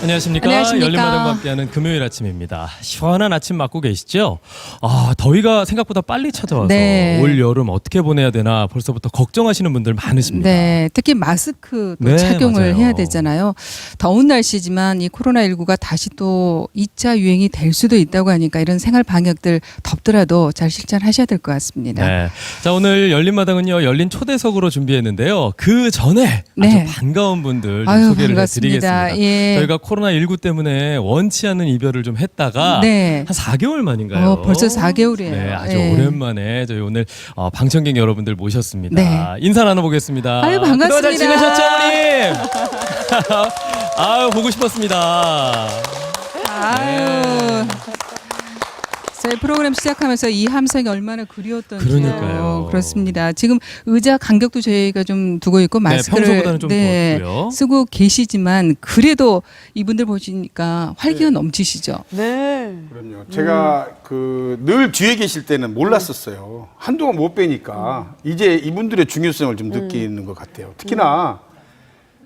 안녕하십니까. 안녕하십니까. 열린마당과 함께하는 금요일 아침입니다. 시원한 아침 맞고 계시죠? 더위가 생각보다 빨리 찾아와서 네. 올 여름 어떻게 보내야 되나 벌써부터 걱정하시는 분들 많으십니다. 네, 특히 마스크도 네, 착용을 맞아요. 해야 되잖아요. 더운 날씨지만 이 코로나19가 다시 또 2차 유행이 될 수도 있다고 하니까 이런 생활 방역들 덥더라도 잘 실천하셔야 될 것 같습니다. 네. 자, 오늘 열린마당은요, 열린 초대석으로 준비했는데요. 그 전에 네. 아주 반가운 분들 좀 아유, 소개를 반갑습니다. 해드리겠습니다. 예. 저희가 코로나19 때문에 원치 않는 이별을 좀 했다가 네. 한 4개월 만인가요? 벌써 4개월이에요. 네, 아주 예. 오랜만에 저희 오늘 방청객 여러분들 모셨습니다. 네. 인사 나눠보겠습니다. 아유, 반갑습니다. 그동안 잘 지내셨죠, 어머님? 아유, 보고 싶었습니다. 아유. 저희 프로그램 시작하면서 이 함성이 얼마나 그리웠던지요. 그러니까요. 그렇습니다. 지금 의자 간격도 저희가 좀 두고 있고 마스크를 평소보다는 좀 두었고요. 쓰고 계시지만 그래도 이분들 보시니까 활기가 넘치시죠. 네. 그럼요. 제가 늘 뒤에 계실 때는 몰랐었어요. 한동안 못 뵈니까 이제 이분들의 중요성을 좀 느끼는 것 같아요. 특히나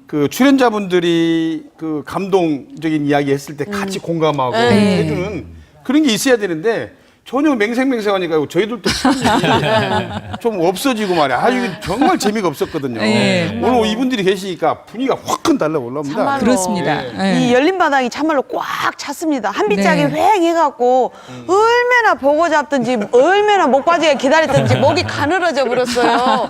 그 출연자분들이 그 감동적인 이야기 했을 때 같이 공감하고 네. 해주는 그런 게 있어야 되는데 전혀 맹생맹생하니까 저희들도 좀 없어지고 말이야. 이거 정말 재미가 없었거든요. 네. 오늘 이분들이 계시니까 분위기가 확 달라 올라옵니다. 정말로. 그렇습니다. 예. 이 열린 바닥이 참말로 꽉 찼습니다. 한 빗짝이 네. 휑 해갖고 얼마나 보고 잡든지 얼마나 목바지가 기다렸든지 목이 가늘어져 버렸어요.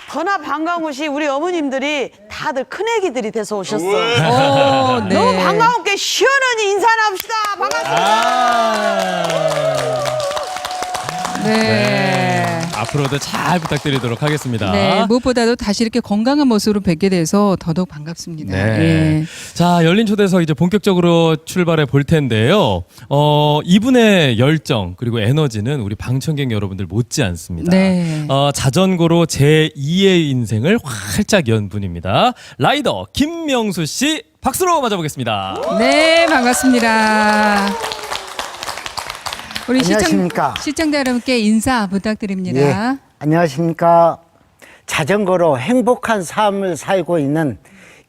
더나 반가운 것이 우리 어머님들이 다들 큰애기들이 돼서 오셨어요. 네. 너무 반가운게 시원하니 인사나 합시다. 반갑습니다. 네. 앞으로도 잘 부탁드리도록 하겠습니다. 네, 무엇보다도 다시 이렇게 건강한 모습으로 뵙게 돼서 더더욱 반갑습니다. 네. 예. 자, 열린 초대석 이제 본격적으로 출발해 볼 텐데요. 이분의 열정 그리고 에너지는 우리 방청객 여러분들 못지 않습니다. 네. 자전거로 제2의 인생을 활짝 연 분입니다. 라이더 김명수 씨 박수로 맞아보겠습니다. 네, 반갑습니다. 우리 안녕하십니까. 시청자 여러분께 인사 부탁드립니다. 예, 안녕하십니까. 자전거로 행복한 삶을 살고 있는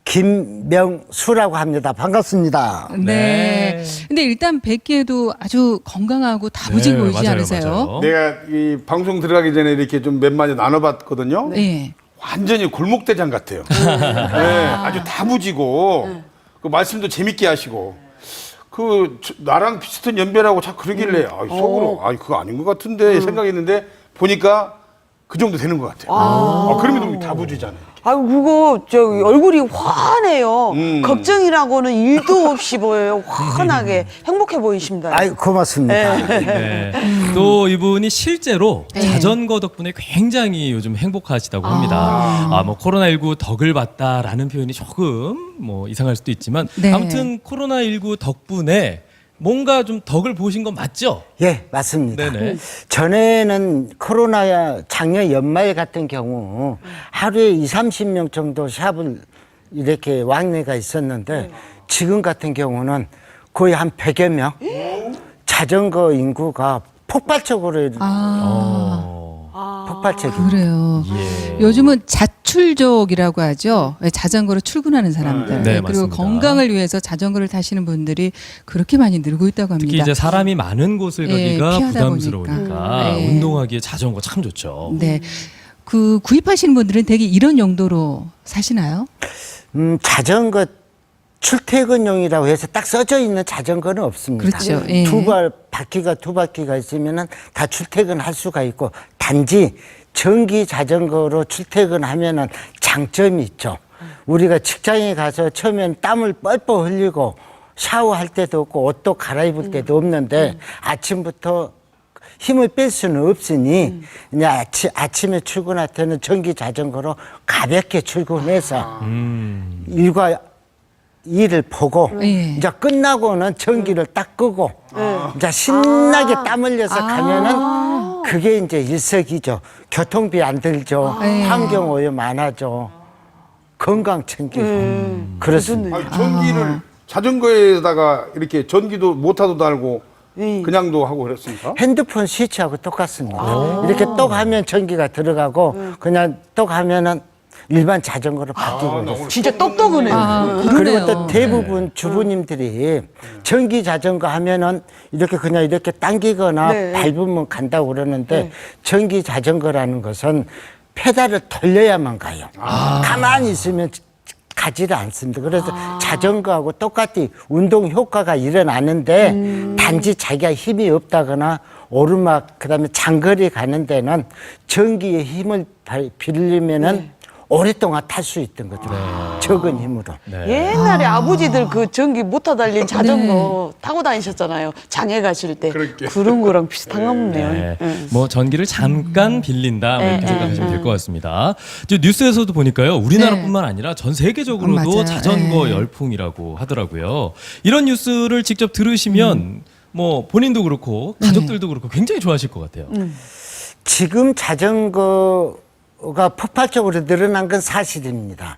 김명수라고 합니다. 반갑습니다. 네. 네. 근데 일단 뵙기에도 아주 건강하고 다부진 보이지 맞아요, 않으세요? 맞아요. 내가 이 방송 들어가기 전에 이렇게 좀 몇 마디 나눠봤거든요. 네. 완전히 골목대장 같아요. 네, 아주 다부지고 그 말씀도 재밌게 하시고 나랑 비슷한 연배라고 자꾸 그러길래 속으로 그거 아닌 것 같은데 생각했는데 보니까 그 정도 되는 것 같아요. 그러면 너무 다부지잖아요. 아유, 그거, 얼굴이 환해요. 걱정이라고는 일도 없이 보여요. 환하게. 행복해 보이십니다. 아유, 고맙습니다. 네. 또 이분이 실제로 자전거 덕분에 굉장히 요즘 행복하시다고 합니다. 뭐 코로나19 덕을 봤다라는 표현이 조금 뭐 이상할 수도 있지만 네. 아무튼 코로나19 덕분에 뭔가 좀 덕을 보신 건 맞죠? 예, 맞습니다. 네네. 전에는 코로나 작년 연말 같은 경우 하루에 30명 정도 샵을 이렇게 왕래가 있었는데 지금 같은 경우는 거의 한 100여 명 자전거 인구가 폭발적으로 폭발적인 그래요. 예. 요즘은 자출족이라고 하죠. 자전거로 출근하는 사람들. 네, 그리고 맞습니다. 건강을 위해서 자전거를 타시는 분들이 그렇게 많이 늘고 있다고 합니다. 특히 이제 사람이 많은 곳을 예, 가기가 피하다 부담스러우니까 보니까. 예. 운동하기에 자전거 참 좋죠. 네. 구입하시는 분들은 되게 이런 용도로 사시나요? 자전거 출퇴근용이라고 해서 딱 써져 있는 자전거는 없습니다. 그렇죠. 예. 바퀴가 두 바퀴가 있으면은 다 출퇴근할 수가 있고 단지 전기 자전거로 출퇴근하면은 장점이 있죠. 우리가 직장에 가서 처음엔 땀을 뻘뻘 흘리고 샤워할 때도 없고 옷도 갈아입을 때도 없는데 아침부터 힘을 뺄 수는 없으니 그냥 아침에 출근할 때는 전기 자전거로 가볍게 출근해서 일을 보고 예. 이제 끝나고는 전기를 딱 끄고 이제 신나게 땀 흘려서 가면은 그게 이제 일석이조. 교통비 안 들죠. 환경 오염 안 하죠. 건강 챙기고 그렇습니다. 전기를 자전거에다가 이렇게 전기도 모터도 달고 그냥도 하고 그랬습니까? 핸드폰 스위치하고 똑같습니다. 이렇게 똑 하면 전기가 들어가고 그냥 똑 하면은 일반 자전거로 바뀌고 있어요. 진짜 똑똑하네요. 그리고 그러네요. 또 대부분 주부님들이 전기 자전거 하면은 이렇게 그냥 이렇게 당기거나 네. 밟으면 간다고 그러는데 전기 자전거라는 것은 페달을 돌려야만 가요. 가만히 있으면 가지를 않습니다. 그래서 자전거하고 똑같이 운동 효과가 일어나는데 단지 자기가 힘이 없다거나 오르막 그다음에 장거리 가는 데는 전기의 힘을 빌리면은 오랫동안 탈 수 있던 거죠. 적은 힘으로. 옛날에 아버지들 그 전기 모터 달린 자전거 타고 다니셨잖아요. 장에 가실 때. 그런 거랑 비슷한가 보네요. 네. 네. 뭐 전기를 잠깐 빌린다 뭐 이렇게 네, 생각하시면 될 것 같습니다. 저 뉴스에서도 보니까요, 우리나라뿐만 아니라 전 세계적으로도 맞아요. 자전거 네. 열풍이라고 하더라고요. 이런 뉴스를 직접 들으시면 뭐 본인도 그렇고 가족들도 그렇고 굉장히 좋아하실 것 같아요. 지금 자전거가 폭발적으로 늘어난 건 사실입니다.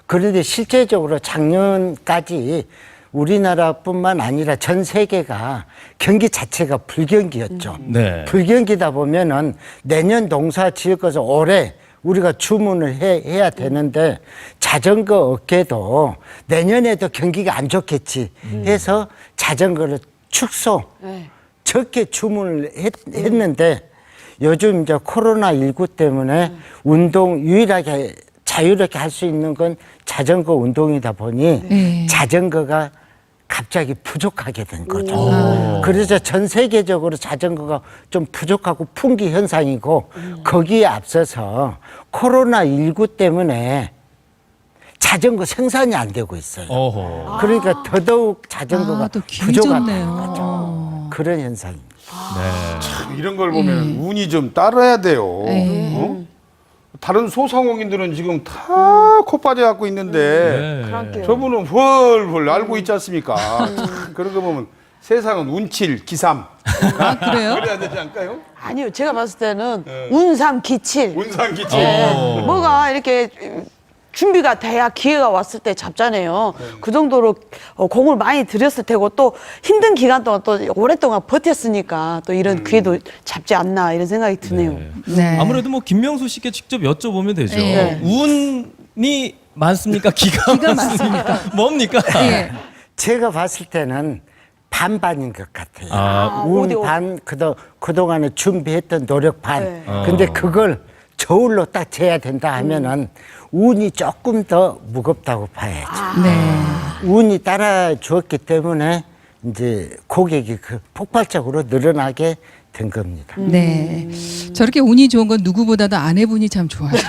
그런데 실제적으로 작년까지 우리나라뿐만 아니라 전 세계가 경기 자체가 불경기였죠. 네. 불경기다 보면은 내년 농사 지을 것을 올해 우리가 주문을 해야 되는데 자전거 업계도 내년에도 경기가 안 좋겠지 해서 자전거를 축소, 적게 주문을 했는데 요즘 이제 코로나19 때문에 운동 유일하게 자유롭게 할 수 있는 건 자전거 운동이다 보니 자전거가 갑자기 부족하게 된 거죠. 그래서 전 세계적으로 자전거가 좀 부족하고 풍기 현상이고 거기에 앞서서 코로나19 때문에 자전거 생산이 안 되고 있어요. 어허. 그러니까 더더욱 자전거가 또 부족하다는 길어졌네요. 거죠. 그런 현상입니다. 네. 이런 걸 보면 운이 좀 따라야 돼요. 네. 어? 다른 소상공인들은 지금 다 코 빠져갖고 있는데 네. 저분은 훨훨 알고 있지 않습니까? 참 그런 거 보면 세상은 운칠 기삼. 아, 그래요? 그래야 되지 않을까요? 아니요, 제가 봤을 때는 운삼 기칠. 운상기칠. 네. 뭐가 이렇게 준비가 돼야 기회가 왔을 때 잡잖아요. 그 정도로 공을 많이 들였을 테고 또 힘든 기간 동안 또 오랫동안 버텼으니까 또 이런 기회도 잡지 않나 이런 생각이 드네요. 네. 아무래도 뭐 김명수 씨께 직접 여쭤보면 되죠. 네. 운이 많습니까? 기가 많습니까? 뭡니까? 예. 제가 봤을 때는 반반인 것 같아요. 아, 어디, 운 반, 그동안에 준비했던 노력 반. 네. 근데 그걸 저울로 딱 재야 된다 하면은 운이 조금 더 무겁다고 봐야죠. 네. 운이 따라주었기 때문에 이제 고객이 그 폭발적으로 늘어나게 된 겁니다. 네. 저렇게 운이 좋은 건 누구보다도 아내분이 참 좋아하시죠.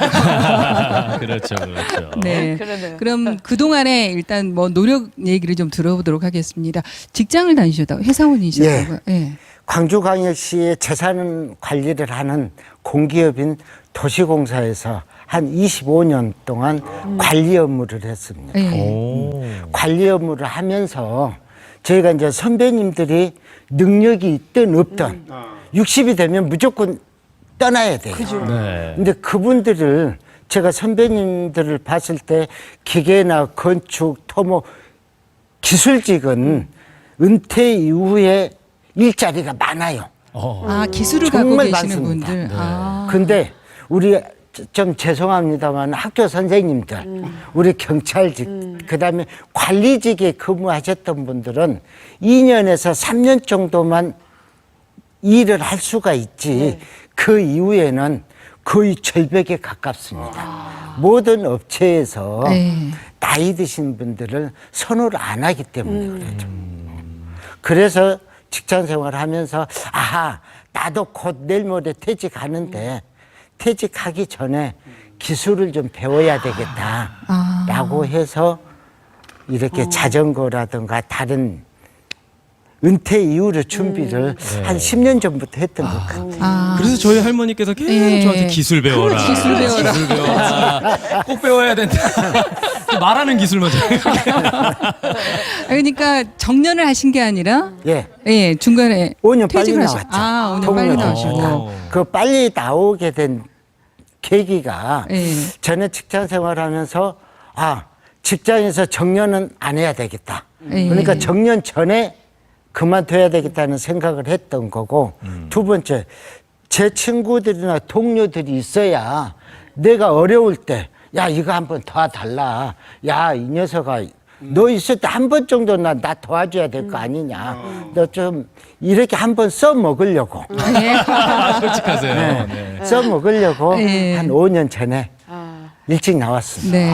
그렇죠, 그렇죠. 네. 그러네요. 그럼 그동안에 일단 뭐 노력 얘기를 좀 들어보도록 하겠습니다. 직장을 다니셨다고 회사원이셨다고요? 예. 광주광역시의 재산 관리를 하는 공기업인 도시공사에서 한 25년 동안 관리 업무를 했습니다. 예. 오. 관리 업무를 하면서 저희가 이제 선배님들이 능력이 있든 없든 60이 되면 무조건 떠나야 돼요. 네. 근데 그분들을 제가 선배님들을 봤을 때 기계나 건축, 토목, 기술직은 은퇴 이후에 일자리가 많아요. 어. 기술을 갖고 정말 계시는 많습니다. 분들. 아. 근데 우리 좀 죄송합니다만 학교 선생님들, 우리 경찰직, 그다음에 관리직에 근무하셨던 분들은 2년에서 3년 정도만 일을 할 수가 있지 그 이후에는 거의 절벽에 가깝습니다. 모든 업체에서 나이 드신 분들을 선호를 안 하기 때문에 그렇죠. 그래서 직장 생활을 하면서 나도 곧 내일 모레 퇴직하는데 퇴직하기 전에 기술을 좀 배워야 되겠다라고 해서 이렇게 자전거라든가 다른 은퇴 이후로 준비를 한 10년 전부터 했던 것 같아요. 그래서 저희 할머니께서 계속 예. 저한테 기술 배워라. 기술 배워라. 기술 배워라. 꼭 배워야 된다. 말하는 기술 먼저. 그러니까 정년을 하신 게 아니라 예. 중간에 5년 빨리 퇴직을 나왔죠. 5년 빨리 통로로. 나오시고. 그 빨리 나오게 된 계기가 예. 저는 직장 생활하면서 직장에서 정년은 안 해야 되겠다. 예. 그러니까 정년 전에 그만둬야 되겠다는 생각을 했던 거고 두 번째 제 친구들이나 동료들이 있어야 내가 어려울 때 야, 이거 한번 도와달라. 야, 이 녀석아, 너 있을 때 한 번 정도는 나 도와줘야 될 거 아니냐. 너 좀 이렇게 한번 써먹으려고. 솔직하세요. 네. 써먹으려고 네. 한 5년 전에 일찍 나왔습니다. 네.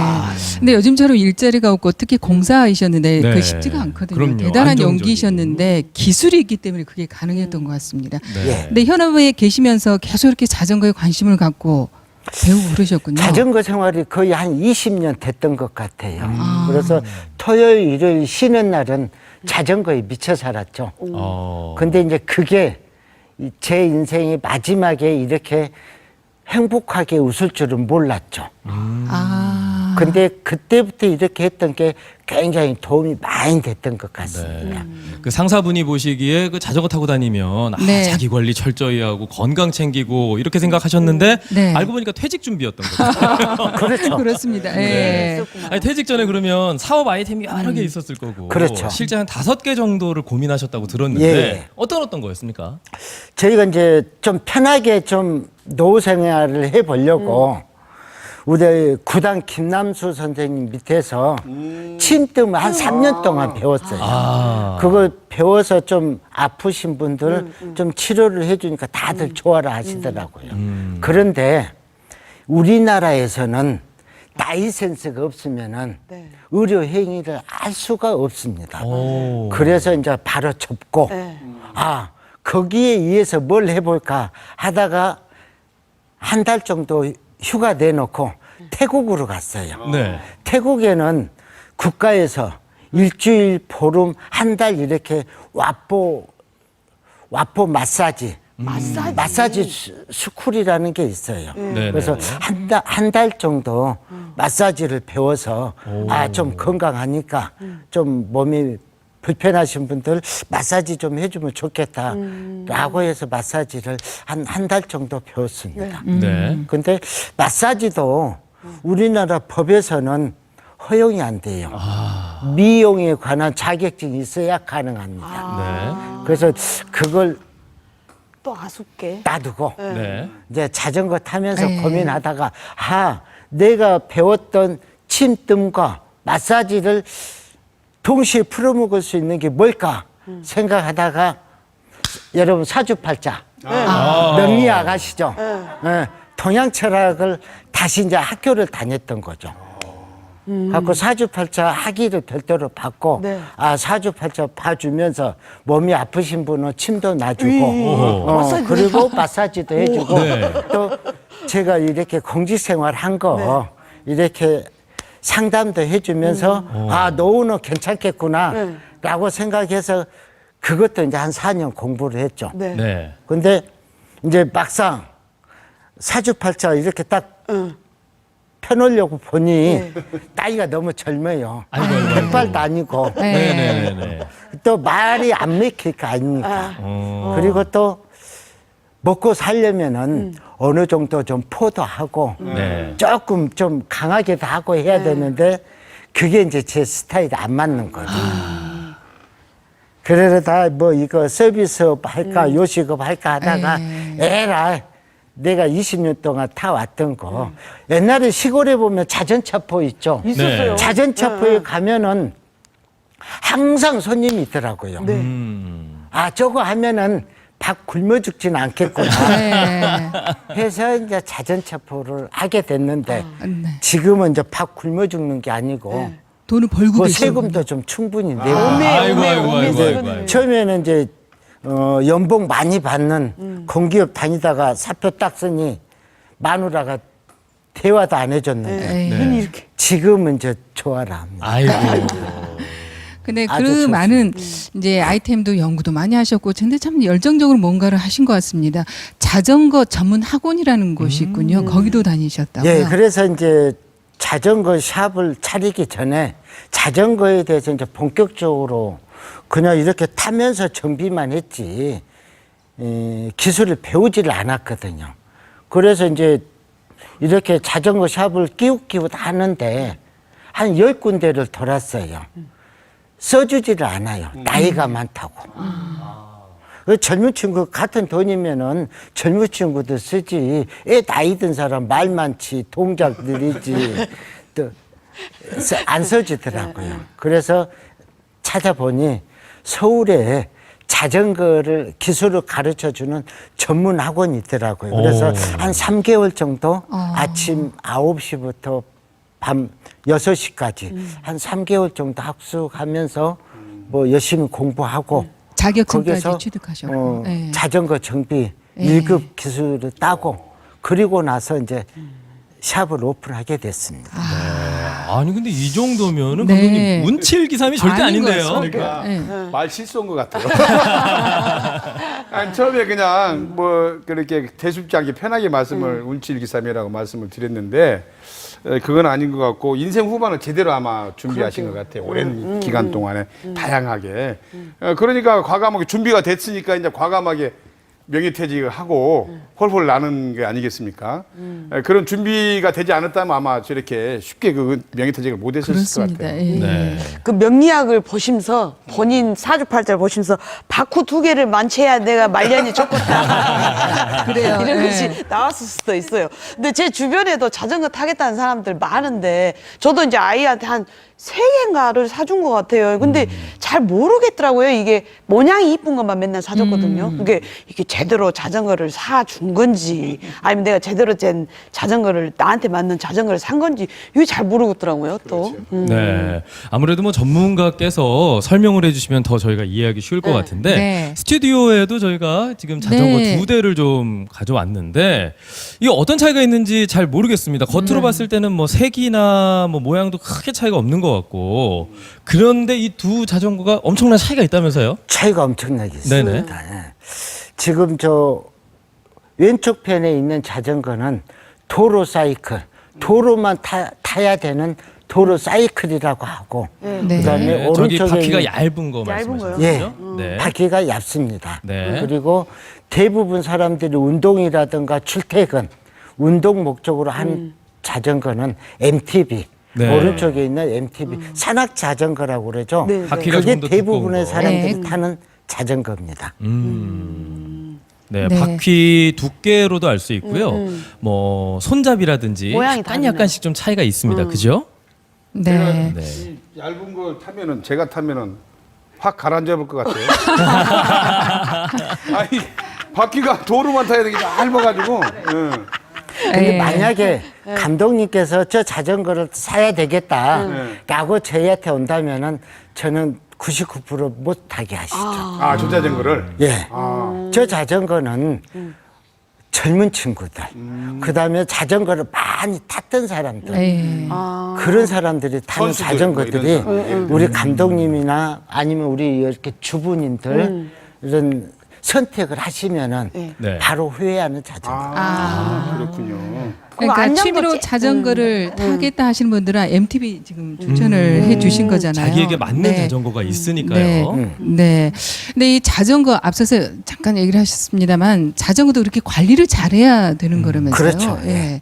근데 요즘처럼 일자리가 없고 특히 공사이셨는데 네. 그 쉽지가 않거든요. 그럼요. 대단한 안정적이고. 연기이셨는데 기술이 있기 때문에 그게 가능했던 것 같습니다. 네. 예. 근데 현업에 계시면서 계속 이렇게 자전거에 관심을 갖고 배우고 그러셨군요. 자전거 생활이 거의 한 20년 됐던 것 같아요. 그래서 토요일, 일요일 쉬는 날은 자전거에 미쳐 살았죠. 근데 이제 그게 제 인생이 마지막에 이렇게 행복하게 웃을 줄은 몰랐죠. 아. 근데 그때부터 이렇게 했던 게 굉장히 도움이 많이 됐던 것 같습니다. 그 상사분이 보시기에 그 자전거 타고 다니면 네. 자기 관리 철저히 하고 건강 챙기고 이렇게 생각하셨는데 네. 알고 보니까 퇴직 준비였던 거죠. 그렇죠. 그렇습니다. 네. 예. 아니, 퇴직 전에 그러면 사업 아이템이 여러 개 있었을 거고 그렇죠. 실제 한 5개 정도를 고민하셨다고 들었는데 예. 어떤 거였습니까? 저희가 이제 좀 편하게 좀 노후 생활을 해보려고 우리 구단 김남수 선생님 밑에서 침뜸을 한 3년 동안 배웠어요. 그걸 배워서 좀 아프신 분들 좀 치료를 해주니까 다들 좋아라 하시더라고요. 그런데 우리나라에서는 나이 센스가 없으면은 네. 의료 행위를 할 수가 없습니다. 오. 그래서 이제 바로 접고 네. 아 거기에 의해서 뭘 해볼까 하다가 한 달 정도 휴가 내놓고 태국으로 갔어요. 네. 태국에는 국가에서 일주일, 보름, 한 달 이렇게 와포 마사지 스쿨이라는 게 있어요. 네, 그래서 네. 한 달 정도 마사지를 배워서 아, 좀 건강하니까 좀 몸이 불편하신 분들 마사지 좀 해주면 좋겠다 라고 해서 마사지를 한 달 정도 배웠습니다. 네. 근데 마사지도 우리나라 법에서는 허용이 안 돼요. 미용에 관한 자격증이 있어야 가능합니다. 네. 그래서 그걸 또 아쉽게. 놔두고 네. 이제 자전거 타면서 네. 고민하다가 내가 배웠던 침뜸과 마사지를 동시에 풀어먹을 수 있는 게 뭘까 생각하다가 여러분 사주팔자 명리 아가씨죠. 예, 동양 철학을 다시 이제 학교를 다녔던 거죠. 갖고 사주팔자 학위를 별도로 받고 네. 사주팔자 봐주면서 몸이 아프신 분은 침도 놔주고 마사지도 그리고 마사지도 해주고 네. 또 제가 이렇게 공직생활 한 거 이렇게 상담도 해주면서 노후는 괜찮겠구나 라고 생각해서 그것도 이제 한 4년 공부를 했죠. 네. 네. 근데 이제 막상 사주팔자 이렇게 딱 펴놓으려고 보니 나이가 너무 젊어요. 아이고, 아이고, 아이고. 백발도 아니고 네네네. 또 말이 안 맥힐 거 아닙니까? 그리고 또 먹고 살려면은 어느 정도 좀 포도하고 네. 조금 좀 강하게도 하고 해야 되는데 그게 이제 제 스타일이 안 맞는 거죠. 그러다 뭐 이거 서비스업 할까 요식업 할까 하다가 에라 내가 20년 동안 타왔던 거 옛날에 시골에 보면 자전차포 있죠. 있었어요. 자전차포에 가면은 항상 손님이 있더라고요. 저거 하면은 밥 굶어 죽진 않겠구나 네. 해서 이제 자전차포를 하게 됐는데 네. 지금은 이제 밥 굶어 죽는 게 아니고 돈을 벌고 뭐 계시고. 세금도 좀 충분히 내고 아이고, 아이고, 아이고, 오메. 아이고, 아이고. 처음에는 이제 연봉 많이 받는 공기업 다니다가 사표 딱 쓰니 마누라가 대화도 안 해줬는데 네. 이렇게. 지금은 이제 좋아라 합니다. 아이고. 근데 아주 그 좋습니다. 많은 이제 아이템도 연구도 많이 하셨고, 근데 참 열정적으로 뭔가를 하신 것 같습니다. 자전거 전문 학원이라는 곳이 있군요. 거기도 다니셨다고요? 예, 그래서 이제 자전거 샵을 차리기 전에 자전거에 대해서 이제 본격적으로 그냥 이렇게 타면서 정비만 했지 기술을 배우지를 않았거든요. 그래서 이제 이렇게 자전거 샵을 끼웃끼웃 하는데 한 10군데를 돌았어요. 써주지를 않아요. 나이가 많다고. 그 젊은 친구 같은 돈이면은 젊은 친구도 쓰지. 애 나이 든 사람 말 많지 동작 느리지 또 안 써주더라고요. 그래서 찾아보니 서울에 자전거를 기술을 가르쳐주는 전문 학원이 있더라고요. 그래서 한 3개월 정도 아침 9시부터 밤 6시까지 한 3개월 정도 학습하면서 뭐 열심히 공부하고 자격증까지 거기서 취득하셨고. 네. 자전거 정비 예. 1급 기술을 따고 그리고 나서 이제 샵을 오픈하게 됐습니다. 아니 근데 이 정도면은 네. 감독님 운칠기삼이 절대 아닌 것 아닌데요. 같습니다. 그러니까 말 실수한 것 같아요. 아니, 처음에 그냥 뭐 그렇게 대수롭지 않게 편하게 말씀을 운칠기삼이라고 말씀을 드렸는데 그건 아닌 것 같고 인생 후반을 제대로 아마 준비하신 것 같아요. 오랜 기간 동안에 다양하게. 그러니까 과감하게 준비가 됐으니까 이제 과감하게 명예퇴직을 하고 홀홀 나는 게 아니겠습니까? 그런 준비가 되지 않았다면 아마 저렇게 쉽게 그 명예퇴직을 못 했을 것 그렇습니다. 같아요. 예. 네. 그 명리학을 보시면서 본인 사주팔자를 보시면서 바쿠 2개를 만취해야 내가 말년이 좋겠다. 그래요. 이런 예. 것이 나왔을 수도 있어요. 근데 제 주변에도 자전거 타겠다는 사람들 많은데 저도 이제 아이한테 한 3개인가를 사준 것 같아요. 근데 잘 모르겠더라고요. 이게 모양이 이쁜 것만 맨날 사줬거든요. 이게 제대로 자전거를 사준 건지 아니면 내가 제대로 된 자전거를 나한테 맞는 자전거를 산 건지 이게 잘 모르겠더라고요. 또. 네. 아무래도 뭐 전문가께서 설명을 해주시면 더 저희가 이해하기 쉬울 것 같은데 네. 스튜디오에도 저희가 지금 자전거 네. 2대를 좀 가져왔는데 이게 어떤 차이가 있는지 잘 모르겠습니다. 겉으로 봤을 때는 뭐 색이나 뭐 모양도 크게 차이가 없는 것 같고 그런데 이 두 자전거가 엄청난 차이가 있다면서요? 차이가 엄청나게 네네. 있습니다. 예. 지금 저 왼쪽 편에 있는 자전거는 도로 사이클, 도로만 타야 되는 도로 사이클이라고 하고 네. 그다음에 네, 저기 오른쪽에 바퀴가 있는 얇은 거 얇은 말씀하시는 예, 거죠? 네. 바퀴가 얇습니다. 네. 그리고 대부분 사람들이 운동이라든가 출퇴근, 운동 목적으로 한 자전거는 MTB, 네. 오른쪽에 있는 MTB, 산악 자전거라고 그러죠. 네, 네. 바퀴가 그게 좀더 대부분의 두꺼운 거. 사람들이 네. 타는 자전거입니다. 네, 네. 바퀴 두께로도 알 수 있고요. 뭐 손잡이라든지 모양이 약간 다르네요. 약간씩 좀 차이가 있습니다. 그죠? 네. 네. 이 얇은 걸 타면은 제가 타면은 확 가라앉아 볼 것 같아요. 아니 바퀴가 도로만 타야 되게 얇아가지고. 근데 예. 만약에 감독님께서 저 자전거를 사야 되겠다라고 저희한테 온다면은 저는 99% 못하게 하시죠. 저 자전거를. 예. 저 자전거는 젊은 친구들, 그 다음에 자전거를 많이 탔던 사람들, 예. 그런 사람들이 타는 선수들, 자전거들이 뭐 이런 우리 감독님이나 아니면 우리 이렇게 주부님들 이런 선택을 하시면은 네. 바로 후회하는 자전거. 그렇군요. 그러니까 안전도 취미로 째- 자전거를 타겠다 하시는 분들은 MTB 지금 추천을 해주신 거잖아요. 자기에게 맞는 네. 자전거가 있으니까요. 네. 네. 근데 이 자전거 앞서서 잠깐 얘기를 하셨습니다만 자전거도 그렇게 관리를 잘해야 되는 거라면서요. 그렇죠. 예.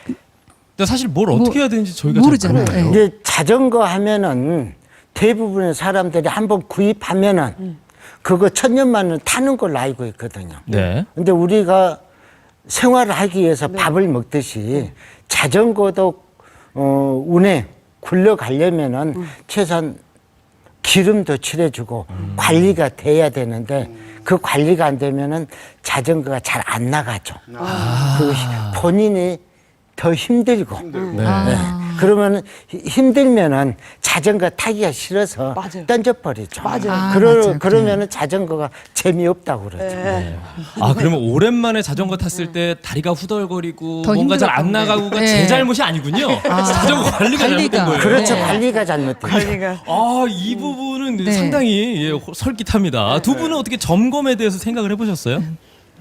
근데 사실 뭘 뭐, 어떻게 해야 되는지 저희가 모르잖아요. 잘 몰라요. 예. 이제 자전거 하면은 대부분의 사람들이 한번 구입하면은 그거 천년만년 타는 걸로 알고 있거든요. 네. 근데 우리가 생활을 하기 위해서 밥을 먹듯이 자전거도 운에 굴러가려면은 최소한 기름도 칠해주고 관리가 돼야 되는데 그 관리가 안 되면은 자전거가 잘 안 나가죠. 그 본인이 더 힘들고. 네. 네. 그러면 힘들면은 자전거 타기가 싫어서 맞아요. 던져버리죠. 맞아요. 맞아요. 그러면은 자전거가 재미없다고 그러죠. 아 그러면 오랜만에 자전거 탔을 때 다리가 후덜거리고 더 뭔가 잘 안 힘들었던 나가고가 네. 제 잘못이 아니군요. 자전거 관리가 잘못된 거예요. 그렇죠. 네. 관리가 잘못된 거죠. 아, 이 부분은 네. 상당히 설깃합니다. 두 분은 어떻게 점검에 대해서 생각을 해보셨어요?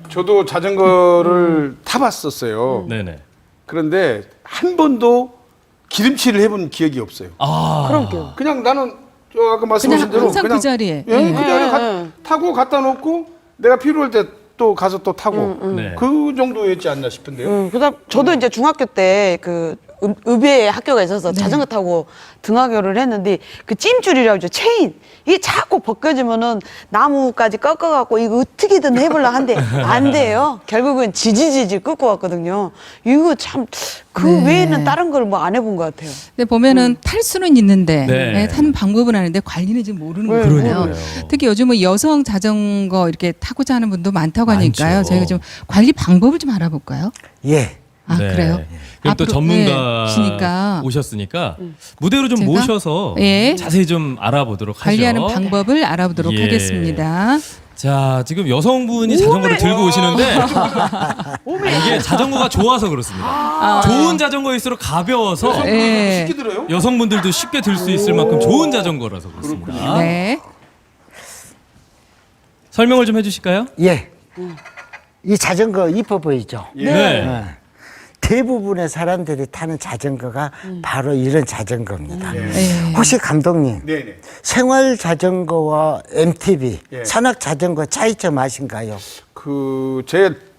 저도 자전거를 타봤었어요. 네네. 그런데 한 번도 기름칠을 해본 기억이 없어요. 아, 그럼요. 그냥 나는 저 아까 말씀하신 대로 항상 그 자리에. 예, 그 자리에 타고 갖다 놓고 내가 필요할 때 또 가서 또 타고 네. 그 정도였지 않나 싶은데요. 그다음 저도 이제 중학교 때 그 읍에 학교가 있어서 자전거 타고 등하교를 했는데 그 찜줄이라고 하죠. 체인. 이게 자꾸 벗겨지면은 나무까지 꺾어갖고 이거 어떻게든 해보려 한데 안 돼요. 결국은 지지지지 꺾고 왔거든요. 이거 참 그 네. 외에는 다른 걸 뭐 안 해본 것 같아요. 근데 보면은 탈 수는 있는데 네. 네, 타는 방법은 아는데 관리는 지금 모르는 네, 거잖아요. 그러니까요. 특히 요즘은 여성 자전거 이렇게 타고자 하는 분도 많다고 하니까요. 많죠. 저희가 좀 관리 방법을 좀 알아볼까요? 예. 아 네. 그래요? 그럼 또 앞으로, 전문가시니까 네, 오셨으니까 무대로 좀 제가? 모셔서 예. 자세히 좀 알아보도록 하죠. 관리하는 방법을 알아보도록 예. 하겠습니다. 자, 지금 여성분이 자전거를 들고 오시는데 이게 자전거가 좋아서 그렇습니다. 좋은 자전거일수록 가벼워서 예. 쉽게 들어요? 여성분들도 쉽게 들 수 있을 만큼 좋은 자전거라서 그렇습니다. 네. 설명을 좀 해주실까요? 예. 이 자전거 이뻐 보이죠? 네. 어. 대부분의 사람들이 타는 자전거가 바로 이런 자전거입니다. 예. 혹시 감독님, 네네. 생활 자전거와 MTB, 예. 산악 자전거 차이점 아신가요?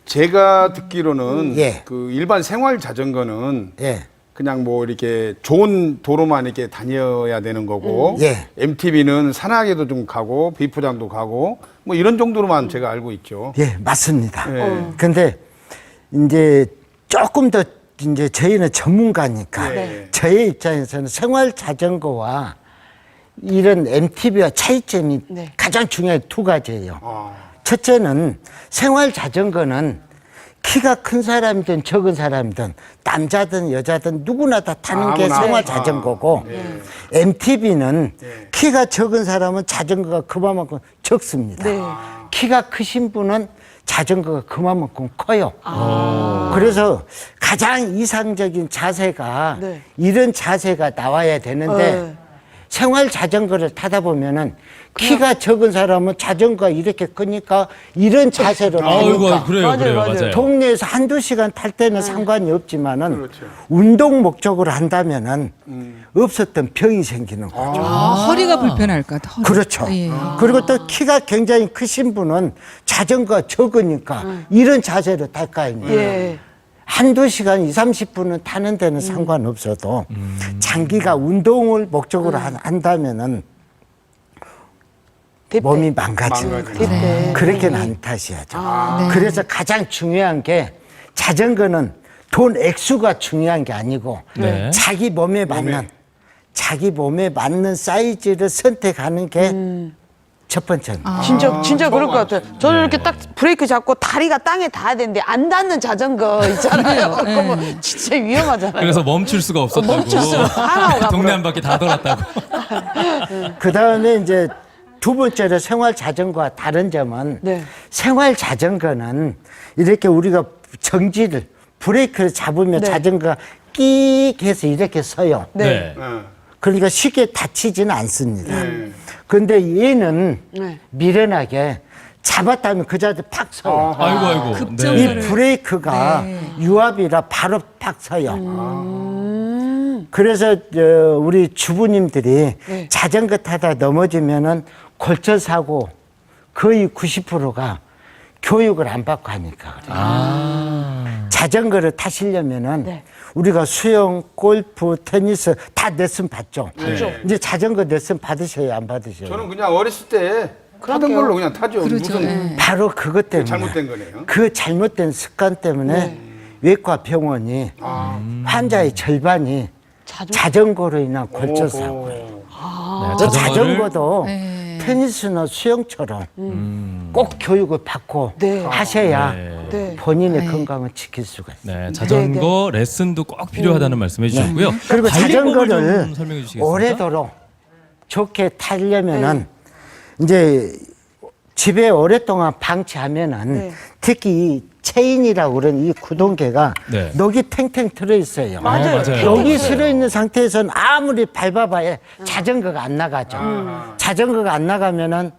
제가 듣기로는 예. 그 일반 생활 자전거는 예. 그냥 뭐 이렇게 좋은 도로만 이렇게 다녀야 되는 거고 예. MTB는 산악에도 좀 가고 비포장도 가고 뭐 이런 정도로만 제가 알고 있죠. 예, 맞습니다. 예. 근데 이제 조금 더 이제 저희는 전문가니까 네. 저의 입장에서는 생활 자전거와 이런 MTB와 차이점이 네. 가장 중요한 두 가지예요. 아, 첫째는 생활 자전거는 키가 큰 사람이든 적은 사람이든 남자든 여자든 누구나 다 타는 게 아무나. 생활 자전거고 MTB는 키가 적은 사람은 자전거가 그만큼 적습니다. 네. 키가 크신 분은 자전거가 그만큼 커요. 그래서 가장 이상적인 자세가 네. 이런 자세가 나와야 되는데 네. 생활 자전거를 타다 보면은 키가 적은 사람은 자전거가 이렇게 크니까 이런 자세로 아이고, 타니까 그래요, 맞아요, 그래요, 맞아요. 맞아요. 동네에서 한두 시간 탈 때는 상관이 없지만은 그렇죠. 운동 목적으로 한다면은 없었던 병이 생기는 거죠. 허리가 불편할까? 허리. 그렇죠. 예. 그리고 또 키가 굉장히 크신 분은 자전거가 적으니까 이런 자세로 탈 거 아닙니까? 예. 한두 시간, 20-30분은 타는 데는 상관없어도 장기가 운동을 목적으로 한다면은 몸이 망가집니다. 그때. 그렇게는 안 타셔야죠. 네. 그래서 가장 중요한 게 자전거는 돈 액수가 중요한 게 아니고 네. 자기 몸에 맞는 사이즈를 선택하는 게 첫 번째입니다. 진짜 그럴 것 같아요. 저는 이렇게 딱 브레이크 잡고 다리가 땅에 닿아야 되는데 안 닿는 자전거 있잖아요. 그거 진짜 위험하잖아요. 그래서 멈출 수가 없었다고. 멈출 수가 하나가 동네 한 바퀴 다 돌았다고. 그 다음에 이제 두 번째로 생활 자전거와 다른 점은 네. 생활 자전거는 이렇게 우리가 정지를 브레이크를 잡으면 네. 자전거가 끼익 해서 이렇게 서요. 네. 그러니까 쉽게 다치지는 않습니다. 그런데 얘는 네. 미련하게 잡았다면 그 자리에 팍 서요. 아이고, 아이고. 급정거를- 이 브레이크가 네. 유압이라 바로 팍 서요. 그래서 우리 주부님들이 네. 자전거 타다 넘어지면은 골절 사고 거의 90%가 교육을 안 받고 하니까 그래요. 자전거를 타시려면은 네. 우리가 수영, 골프, 테니스 다 레슨 받죠. 네. 이제 자전거 레슨 받으셔요, 안 받으셔요? 저는 그냥 어렸을 때 타던 그럴게요. 걸로 그냥 타죠. 그렇죠. 무슨 예. 바로 그것 때문에 잘못된 거네요. 그 잘못된 습관 때문에 네. 외과 병원이 환자의 절반이 자전거로 인한 골절 사고예요. 네, 그 자전거를- 자전거도 네. 테니스나 수영처럼 꼭 교육을 받고 네. 하셔야 네. 네. 본인의 네. 건강을 지킬 수가 있어요. 네, 자전거 레슨도 꼭 필요하다는 말씀해 주셨고요. 그리고 관리법을 자전거를 좀 설명해 주시겠습니까? 오래도록 좋게 타려면은 이제 집에 오랫동안 방치하면은 네. 특히 이 체인이라고 그러는 이 구동계가 네. 녹이 탱탱 들어 있어요. 맞아요. 맞아요. 녹이 들어 있는 상태에서는 아무리 밟아봐야 자전거가 안 나가죠. 자전거가 안 나가면은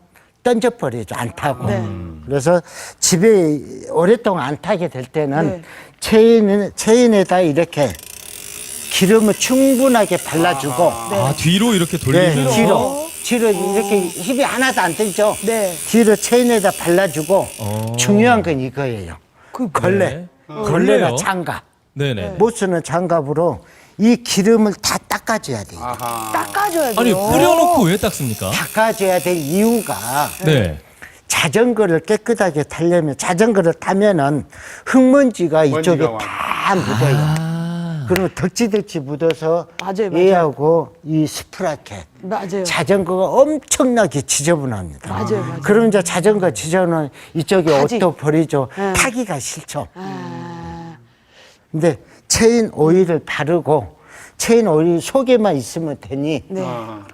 던져버리죠. 안 타고. 네. 그래서 집에 오랫동안 안 타게 될 때는 네. 체인에다 이렇게 기름을 충분하게 발라주고 뒤로 이렇게 네, 돌리면서 뒤로 이렇게 힘이 하나도 안 들죠. 네. 뒤로 체인에다 발라주고 중요한 건 이거예요. 걸레, 네. 걸레나 걸레요? 장갑. 네네. 못 쓰는 장갑으로 이 기름을 다 닦아줘야 돼요. 닦아줘야 돼요. 아니 뿌려놓고 왜 닦습니까? 닦아줘야 될 이유가 네. 자전거를 깨끗하게 타려면 자전거를 타면은 흙먼지가 이쪽에 먼지가 다 묻어요. 그러면 덕지덕지 묻어서 맞아요. 얘하고 이 스프라켓 맞아요. 자전거가 엄청나게 지저분합니다. 맞아요. 그럼 이제 자전거 지저분한 이쪽에 타지. 옷도 버리죠. 네. 타기가 싫죠. 아, 근데 체인 오일을 바르고 체인 오일 속에만 있으면 되니 네.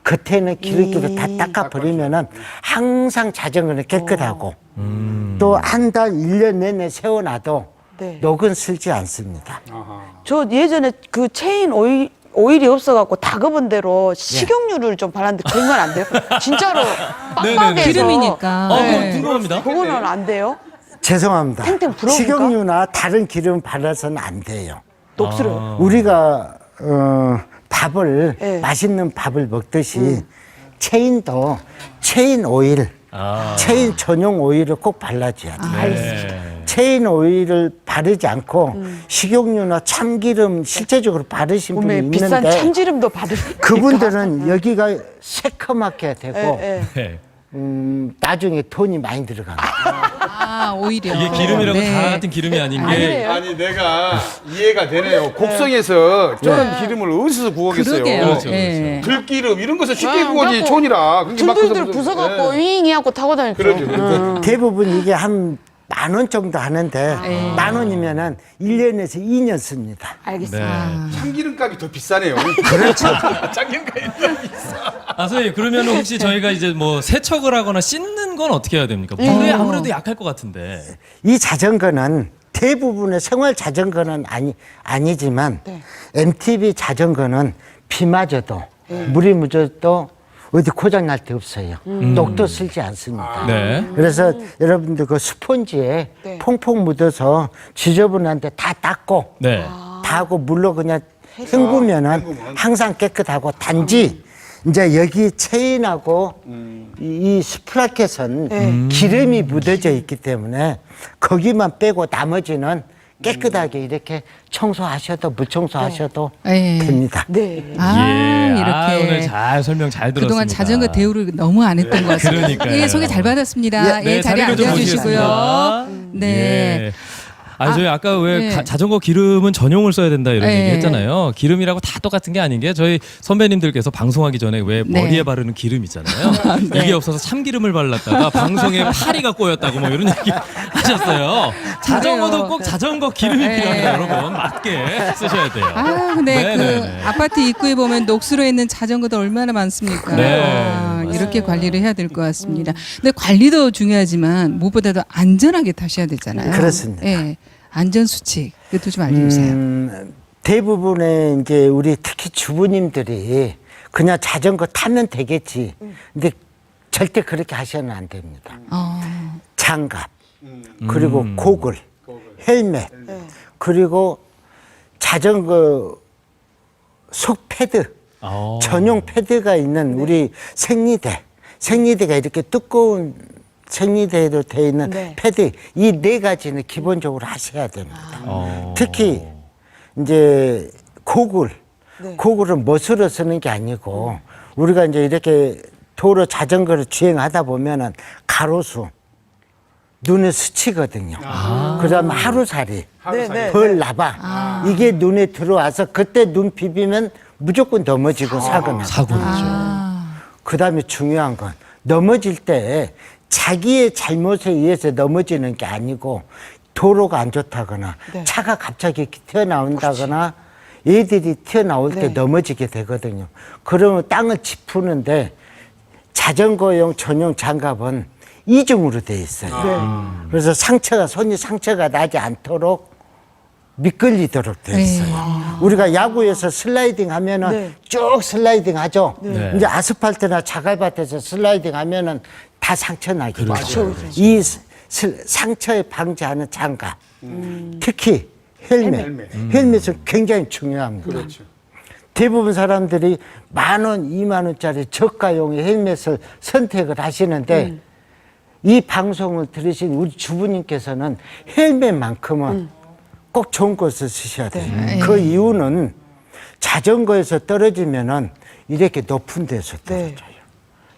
겉에는 기름기로 다 닦아버리면은 항상 자전거는 깨끗하고 또 한 달, 1년 내내 세워놔도 네. 녹은 슬지 않습니다. 저 예전에 그 체인 오일이 없어갖고 다급은 대로 식용유를 좀 발랐는데 그런 건 안 돼요? 진짜로 빡빡해서 기름이니까. 그거 네. 궁금합니다. 그거는 안 돼요? 죄송합니다. 탱탱 불어옵니까? 식용유나 다른 기름 발라서는 안 돼요. 녹슬어요. 우리가 밥을 네. 맛있는 밥을 먹듯이 체인도 체인 오일, 체인 전용 오일을 꼭 발라줘야 돼요. 네. 체인 오일을 바르지 않고 식용유나 참기름 실제적으로 바르신 분이 몸에 비싼 있는데 참기름도 받을 그분들은 여기가 새카맣게 되고 예, 예. 네. 나중에 돈이 많이 들어갑니다. 아, 오히려. 이게 기름이라고 네. 다 같은 기름이 아닌 게 아니래요. 아니 내가 이해가 되네요. 곡성에서 저런 기름을 어디서 구하겠어요? 그러게요. 그렇죠, 예. 들기름 이런 것을 쉽게 아, 구하지 그래갖고 촌이라. 그렇게 막 둘둘둘 그래서 부숴갖고 예. 윙 해갖고 타고 다녔죠. 그러죠. 그러죠. 대부분 이게 한 10,000원 정도 하는데 10,000원이면은 1년에서 2년 씁니다. 알겠습니다. 네. 참기름값이 더 비싸네요. 그렇죠. 참기름값이 더 비싸. 아, 선생님, 그러면 혹시 저희가 이제 뭐 세척을 하거나 씻는 건 어떻게 해야 됩니까? 물에 아무래도 약할 것 같은데. 이 자전거는 대부분의 생활 자전거는 아니지만 네. MTB 자전거는 비 맞아도 물이 묻어도 어디 고장 날 데 없어요. 녹도 쓸지 않습니다. 네. 그래서 여러분들 그 스폰지에 네. 퐁퐁 묻어서 지저분한데 다 닦고 네. 다 하고 물로 그냥 헹구면은 항상 깨끗하고 단지 이제 여기 체인하고 이 스프라켓은 기름이 묻어져 있기 때문에 거기만 빼고 나머지는 깨끗하게 이렇게 청소하셔도 물 청소하셔도 네. 됩니다. 네. 아, 예. 이렇게. 아, 오늘 잘 설명 잘 들었습니다. 그동안 자전거 대우를 너무 안 했던 것 같습니다. 그러니까요. 예, 소개 잘 받았습니다. 네, 예, 자리에 자리로 좀 앉아주시고요. 모시겠습니다. 네. 예. 아니, 저희 아까 왜 네. 자전거 기름은 전용을 써야 된다 이런 네. 얘기 했잖아요. 기름이라고 다 똑같은 게 아닌 게 저희 선배님들께서 방송하기 전에 왜 네. 머리에 바르는 기름 있잖아요. 이게 없어서 참기름을 발랐다가 방송에 파리가 꼬였다고 뭐 이런 얘기 하셨어요. 자전거도 꼭 자전거 기름이 네. 필요합니다, 여러분. 맞게 쓰셔야 돼요. 아, 근데 네네네. 그 아파트 입구에 보면 녹슬어 있는 자전거도 얼마나 많습니까? 네, 아, 맞습니다. 이렇게 관리를 해야 될 것 같습니다. 근데 관리도 중요하지만 무엇보다도 안전하게 타셔야 되잖아요. 그렇습니다. 예. 안전 수칙 이것도 좀 알려주세요. 대부분의 이제 우리 특히 주부님들이 그냥 자전거 타면 되겠지. 근데 절대 그렇게 하셔는 안 됩니다. 장갑, 그리고 고글, 헬멧, 그리고 자전거 속 패드, 전용 패드가 있는 우리 생리대가 이렇게 두꺼운 생리대로 되어 있는 네. 패드, 이 네 가지는 기본적으로 하셔야 됩니다. 어. 특히 이제 고글은 네. 멋으로 쓰는 게 아니고 우리가 이제 이렇게 도로 자전거를 주행하다 보면은 가로수 눈에 스치거든요. 그다음에 하루살이, 네, 네. 벌 나바 이게 눈에 들어와서 그때 눈 비비면 무조건 넘어지고 사고 나요. 사고죠. 그다음에 중요한 건 넘어질 때 자기의 잘못에 의해서 넘어지는 게 아니고 도로가 안 좋다거나 네. 차가 갑자기 튀어나온다거나 애들이 튀어나올 때 네. 넘어지게 되거든요. 그러면 땅을 짚우는데 자전거용 전용 장갑은 이중으로 되어 있어요. 그래서 손이 상처가 나지 않도록 미끌리도록 되어 있어요. 우리가 야구에서 슬라이딩 하면은 네. 쭉 슬라이딩 하죠. 네. 이제 아스팔트나 자갈밭에서 슬라이딩 하면은 다 상처 나게 돼요. 그렇죠. 이 상처에 방지하는 장갑, 특히 헬멧은 굉장히 중요합니다. 그렇죠. 대부분 사람들이 10,000원, 20,000원짜리 저가용의 헬멧을 선택을 하시는데 이 방송을 들으신 우리 주부님께서는 헬멧만큼은 꼭 좋은 것을 쓰셔야 돼요. 그 이유는 자전거에서 떨어지면은 이렇게 높은 데서 떨어져요.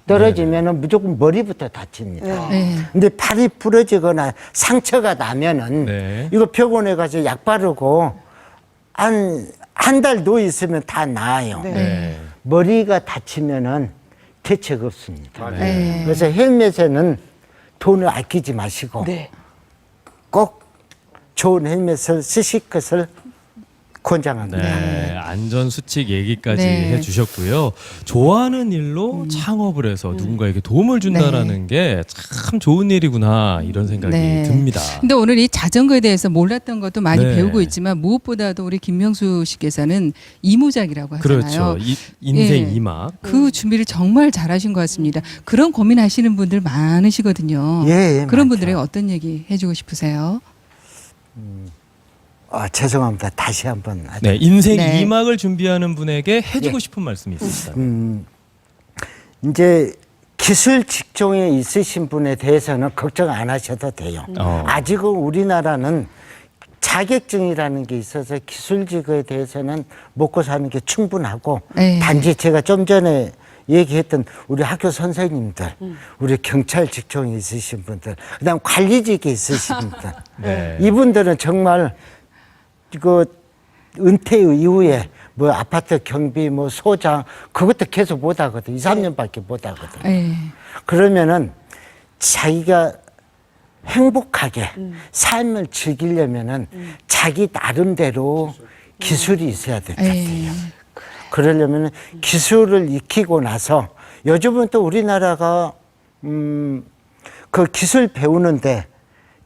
떨어지면은 무조건 머리부터 다칩니다. 네. 근데 팔이 부러지거나 상처가 나면은 네. 이거 병원에 가서 약 바르고 한 달 누워 있으면 다 나아요. 네. 머리가 다치면은 대책 없습니다. 네. 그래서 헬멧에는 돈을 아끼지 마시고 네. 꼭 좋은 헬멧을 쓰실 것을 권장합니다. 네, 안전 수칙 얘기까지 네. 해주셨고요. 좋아하는 일로 창업을 해서 누군가에게 도움을 준다라는 게 참 좋은 일이구나 이런 생각이 네. 듭니다. 근데 오늘 이 자전거에 대해서 몰랐던 것도 많이 네. 배우고 있지만 무엇보다도 우리 김명수 씨께서는 이모작이라고 하잖아요. 그렇죠. 인생 예. 이막. 그 준비를 정말 잘하신 것 같습니다. 그런 고민하시는 분들 많으시거든요. 예, 그런 많죠. 분들에게 어떤 얘기 해주고 싶으세요? 죄송합니다. 다시 한번 하죠. 네, 인생 네. 이막을 준비하는 분에게 해주고 싶은 말씀이 있습니다. 이제 기술 직종에 있으신 분에 대해서는 걱정 안 하셔도 돼요. 아직은 우리나라는 자격증이라는 게 있어서 기술직에 대해서는 먹고 사는 게 충분하고 네. 단지 제가 좀 전에 얘기했던 우리 학교 선생님들, 우리 경찰 직종에 있으신 분들, 그다음 관리직에 있으신 분들, 네. 이분들은 정말 그 은퇴 이후에 뭐 아파트 경비 뭐 소장 그것도 계속 못 하거든. 2, 3년밖에 못 하거든. 예. 그러면은 자기가 행복하게 삶을 즐기려면은 자기 나름대로 기술이 있어야 될 것 같아요. 예. 그러려면은 기술을 익히고 나서 요즘은 또 우리나라가 그 기술 배우는데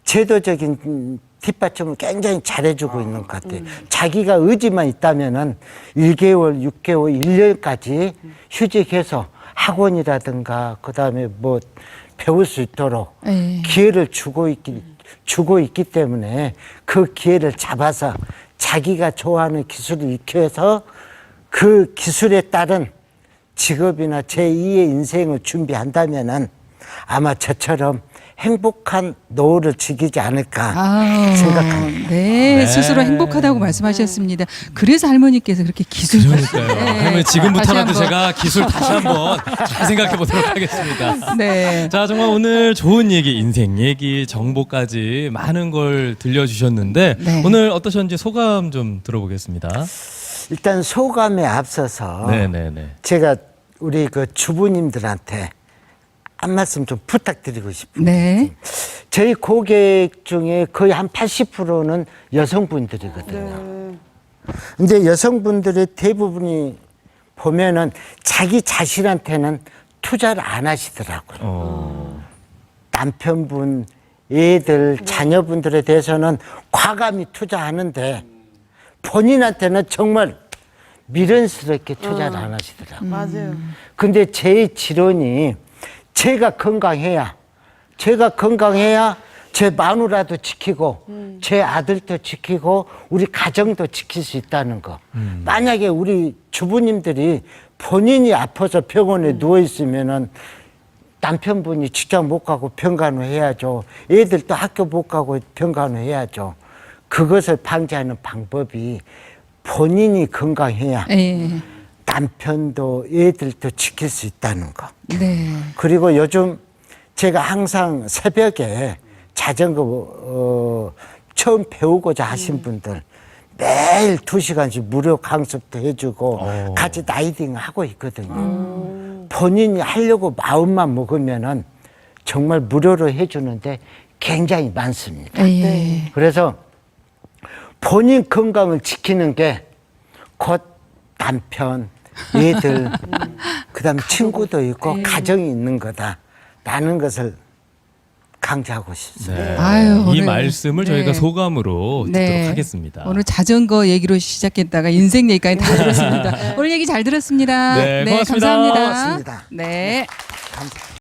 제도적인 뒷받침을 굉장히 잘해주고 있는 것 같아요. 자기가 의지만 있다면은 1개월, 6개월, 1년까지 휴직해서 학원이라든가 그다음에 뭐 배울 수 있도록 예. 기회를 주고 있기 때문에 그 기회를 잡아서 자기가 좋아하는 기술을 익혀서 그 기술에 따른 직업이나 제2의 인생을 준비한다면은 아마 저처럼 행복한 노후를 즐기지 않을까 생각합니다. 네, 네. 스스로 행복하다고 말씀하셨습니다. 그래서 할머니께서 그렇게 기술. 그러니까요. 네. 할머니 지금부터라도 다시 한번. 제가 기술 다시 한번 잘 생각해 보도록 하겠습니다. 네. 자, 정말 오늘 좋은 얘기, 인생 얘기, 정보까지 많은 걸 들려주셨는데 네. 오늘 어떠셨는지 소감 좀 들어보겠습니다. 일단 소감에 앞서서 네네네. 제가 우리 그 주부님들한테 한 말씀 좀 부탁드리고 싶습니다. 네. 저희 고객 중에 거의 한 80%는 여성분들이거든요. 근데 여성분들의 대부분이 보면은 자기 자신한테는 투자를 안 하시더라고요. 남편분, 애들, 자녀분들에 대해서는 과감히 투자하는데 본인한테는 정말 미련스럽게 투자를 안 하시더라고요. 맞아요. 근데 제 지론이 제가 건강해야 제 마누라도 지키고 제 아들도 지키고 우리 가정도 지킬 수 있다는 거. 만약에 우리 주부님들이 본인이 아파서 병원에 누워 있으면은 남편분이 직장 못 가고 병간호 해야죠. 애들도 학교 못 가고 병간호 해야죠. 그것을 방지하는 방법이 본인이 건강해야 예. 남편도 애들도 지킬 수 있다는 거. 네. 그리고 요즘 제가 항상 새벽에 자전거 처음 배우고자 하신 분들 매일 2시간씩 무료 강습도 해주고 같이 라이딩 하고 있거든요. 본인이 하려고 마음만 먹으면은 정말 무료로 해주는데 굉장히 많습니다. 예. 그래서 본인 건강을 지키는 게 곧 남편, 애들, 그다음 친구도 있고 가정이 있는 거다라는 것을 강조하고 싶습니다. 네. 아유, 이 오늘, 말씀을 네. 저희가 소감으로 듣도록 네. 하겠습니다. 오늘 자전거 얘기로 시작했다가 인생 얘기까지 다 들었습니다. 오늘 얘기 잘 들었습니다. 네, 고맙습니다. 감사합니다. 고맙습니다. 네. 감사합니다.